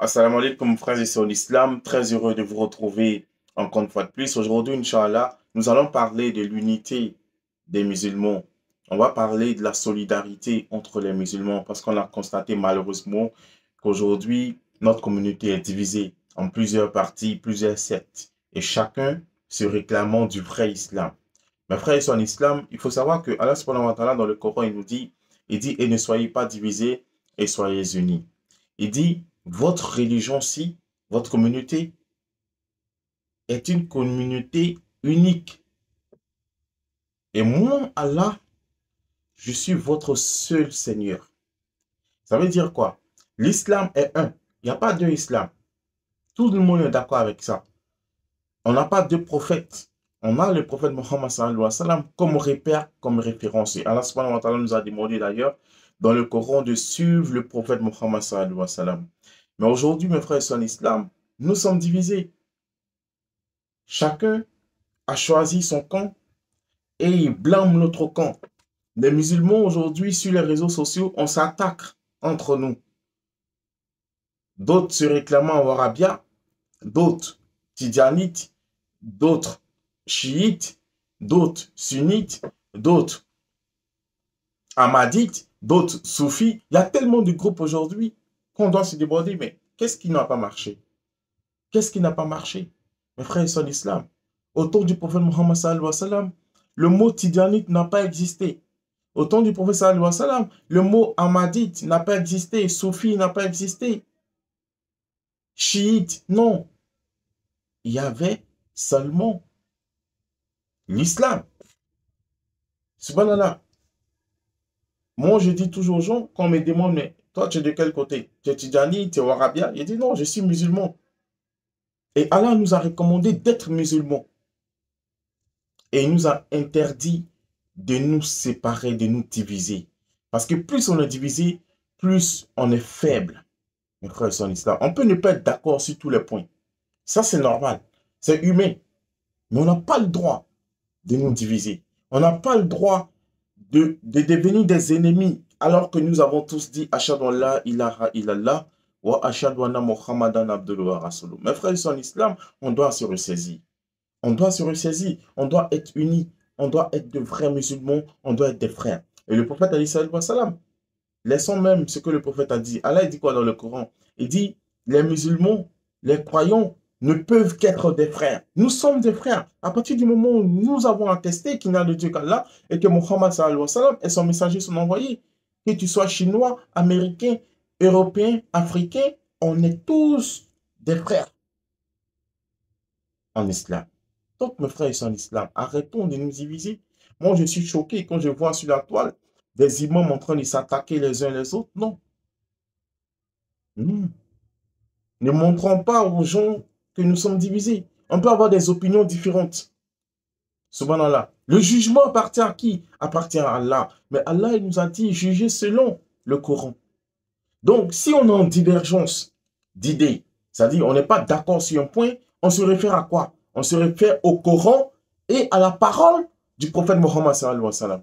Assalamu alaikum, frères et sœurs d'Islam. Très heureux de vous retrouver encore une fois de plus. Aujourd'hui, Inch'Allah, nous allons parler de l'unité des musulmans. On va parler de la solidarité entre les musulmans parce qu'on a constaté malheureusement qu'aujourd'hui, notre communauté est divisée en plusieurs parties, plusieurs sectes et chacun se réclamant du vrai islam. Mes frères et sœurs en islam, il faut savoir que Allah subhanahu wa ta'ala dans le Coran, il dit, et ne soyez pas divisés et soyez unis. Il dit, votre religion-ci, votre communauté, est une communauté unique. Et moi, Allah, je suis votre seul Seigneur. Ça veut dire quoi? L'islam est un. Il n'y a pas deux islam. Tout le monde est d'accord avec ça. On n'a pas deux prophètes. On a le prophète Mohammed sallallahu alayhi wa sallam comme repère, comme référence. Et Allah subhanahu wa ta'ala nous a demandé d'ailleurs dans le Coran de suivre le prophète Mohammed sallallahu alayhi wa sallam. Mais aujourd'hui, mes frères et sœurs en islam, nous sommes divisés. Chacun a choisi son camp et il blâme l'autre camp. Les musulmans aujourd'hui, sur les réseaux sociaux, on s'attaque entre nous. D'autres se réclamant Wahhabia, d'autres Tidjanites, d'autres chiites, d'autres sunnites, d'autres ahmadites, d'autres soufis. Il y a tellement de groupes aujourd'hui qu'on doit se demander, mais qu'est-ce qui n'a pas marché? Qu'est-ce qui n'a pas marché? Mes frères et sœurs d'islam, au temps du prophète Mohammed sallallahu alayhi wa sallam, le mot tidjanite n'a pas existé. Au temps du prophète sallallahu alayhi wa sallam, le mot ahmadite n'a pas existé, soufi n'a pas existé. Chiite, non. Il y avait seulement l'islam. Subhanallah. Moi, je dis toujours aux gens, quand on me demande, mais toi, tu es de quel côté? Tu es tidjanite, tu es wahhabia? Je dis non, je suis musulman. Et Allah nous a recommandé d'être musulmans. Et il nous a interdit de nous séparer, de nous diviser. Parce que plus on est divisé, plus on est faible. Mes frères et sœurs en islam, on peut ne pas être d'accord sur tous les points. Ça, c'est normal. C'est humain. Mais on n'a pas le droit de nous diviser. On n'a pas le droit de devenir des ennemis alors que nous avons tous dit Ashhadu an la ilaha illallah wa ashhadu anna Muhammadan abduhu wa rasuluh. Mes frères et sœurs en islam, on doit se ressaisir. On doit se ressaisir. On doit être unis. On doit être de vrais musulmans. On doit être des frères. Et le prophète a dit sallallahu alayhi wa sallam. Laissons même ce que le prophète a dit. Allah dit quoi dans le Coran? Il dit, les musulmans, les croyants ne peuvent qu'être des frères. Nous sommes des frères. À partir du moment où nous avons attesté qu'il n'y a de Dieu qu'Allah et que Muhammad sallallahu alayhi wa sallam et son messager sont envoyés. Que tu sois chinois, américain, européen, africain, on est tous des frères en islam. Donc, mes frères et sœurs en islam, arrêtons de nous diviser. Moi, je suis choqué quand je vois sur la toile des imams en train de s'attaquer les uns les autres. Non. Non. Ne montrons pas aux gens que nous sommes divisés. On peut avoir des opinions différentes. Subhanallah. Le jugement appartient à qui? Appartient à Allah. Mais Allah il nous a dit juger selon le Coran. Donc, si on est en divergence d'idées, c'est-à-dire on n'est pas d'accord sur un point, on se réfère à quoi? On se réfère au Coran et à la parole du prophète Mohammed sallallahu alayhi wa sallam.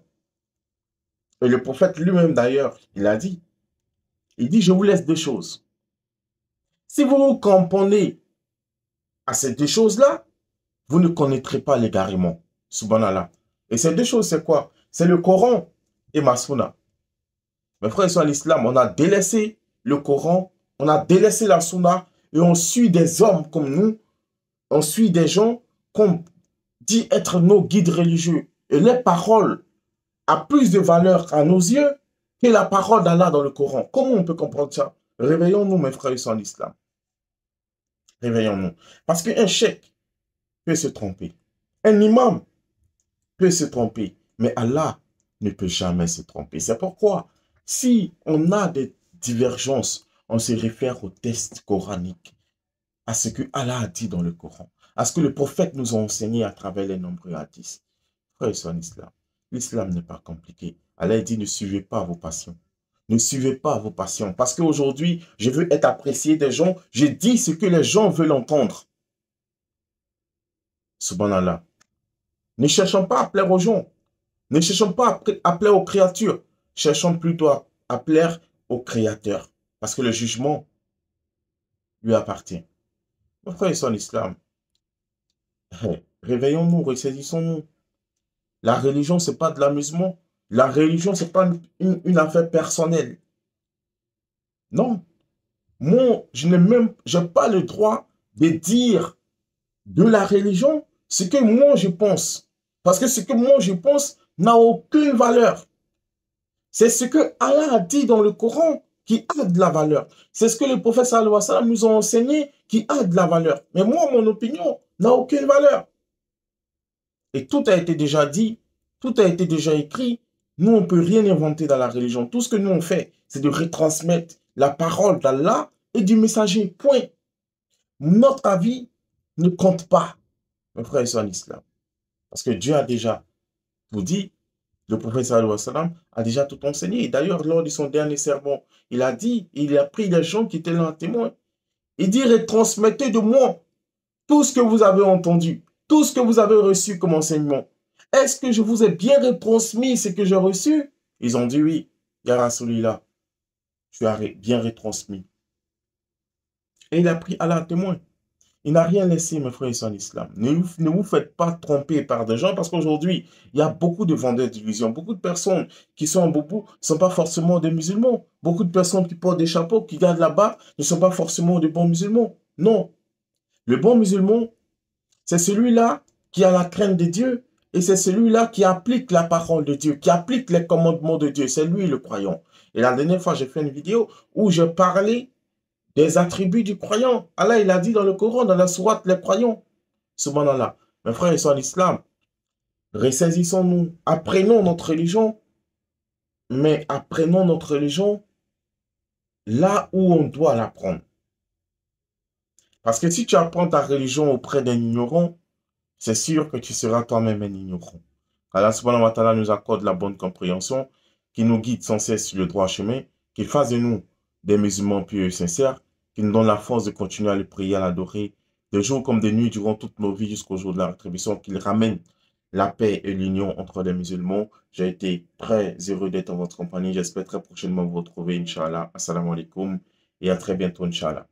Et le prophète lui-même d'ailleurs, il a dit, je vous laisse deux choses. Si vous vous cramponnez à ces deux choses-là, vous ne connaîtrez pas l'égarement. Subhanallah. Et ces deux choses, c'est quoi? C'est le Coran et ma sunna. Mes frères et sœurs en l'islam, on a délaissé le Coran, on a délaissé la sunna et on suit des hommes comme nous, on suit des gens qu'on dit être nos guides religieux. Et les paroles ont plus de valeur à nos yeux que la parole d'Allah dans le Coran. Comment on peut comprendre ça? Réveillons-nous, mes frères et sœurs en l'islam. Réveillons-nous. Parce qu'un cheikh peut se tromper. Un imam peut se tromper. Mais Allah ne peut jamais se tromper. C'est pourquoi, si on a des divergences, on se réfère au texte coranique, à ce que Allah a dit dans le Coran, à ce que le prophète nous a enseigné à travers les nombreux hadiths. Frères et sœurs en islam, l'islam n'est pas compliqué. Allah dit ne suivez pas vos passions. Ne suivez pas vos passions. Parce qu'aujourd'hui, je veux être apprécié des gens. Je dis ce que les gens veulent entendre. Subhanallah. Ne cherchons pas à plaire aux gens. Ne cherchons pas à plaire aux créatures. Cherchons plutôt à plaire au Créateur. Parce que le jugement lui appartient. Mes frères et sœurs en islam, réveillons-nous, ressaisissons-nous. La religion, ce n'est pas de l'amusement. La religion, ce n'est pas une affaire personnelle. Non. Moi, je n'ai même pas le droit de dire de la religion ce que moi je pense. Parce que ce que moi je pense n'a aucune valeur. C'est ce que Allah a dit dans le Coran qui a de la valeur. C'est ce que le prophète sallallahu alayhi wa sallam nous a enseigné qui a de la valeur. Mais moi, mon opinion n'a aucune valeur. Et tout a été déjà dit, tout a été déjà écrit. Nous, on ne peut rien inventer dans la religion. Tout ce que nous on fait, c'est de retransmettre la parole d'Allah et du messager. Point. Notre avis ne compte pas, mes frères et sœurs en islam. Parce que Dieu a déjà tout dit. Le prophète sallallahu alayhi wa sallam a déjà tout enseigné. D'ailleurs, lors de son dernier sermon, il a dit, il a pris les gens qui étaient là en témoin. Il dit, retransmettez de moi tout ce que vous avez entendu, tout ce que vous avez reçu comme enseignement. Est-ce que je vous ai bien retransmis ce que j'ai reçu? Ils ont dit oui. Ya Rasulillah, tu as bien retransmis. Et il a pris Allah témoin. Il n'a rien laissé, mes frères et sœurs en islam. Ne vous faites pas tromper par des gens parce qu'aujourd'hui, il y a beaucoup de vendeurs d'illusions. Beaucoup de personnes qui sont en boubou ne sont pas forcément des musulmans. Beaucoup de personnes qui portent des chapeaux, qui gardent là-bas, ne sont pas forcément de bons musulmans. Non. Le bon musulman, c'est celui-là qui a la crainte de Dieu et c'est celui-là qui applique la parole de Dieu, qui applique les commandements de Dieu. C'est lui le croyant. Et la dernière fois, j'ai fait une vidéo où je parlais des attributs du croyant. Allah, il a dit dans le Coran, dans la sourate, les croyants. Subhanallah. Mes frères et sœurs en islam, ressaisissons-nous, apprenons notre religion, mais apprenons notre religion là où on doit l'apprendre. Parce que si tu apprends ta religion auprès d'un ignorant, c'est sûr que tu seras toi-même un ignorant. Allah subhanahu wa ta'ala nous accorde la bonne compréhension, qui nous guide sans cesse sur le droit chemin, qu'il fasse de nous des musulmans pieux et sincères, qu'il nous donne la force de continuer à le prier, à l'adorer, de jour comme de nuit, durant toutes nos vies jusqu'au jour de la rétribution, qu'il ramène la paix et l'union entre les musulmans. J'ai été très heureux d'être en votre compagnie. J'espère très prochainement vous retrouver, Inch'Allah. Assalamu alaikum et à très bientôt, Inch'Allah.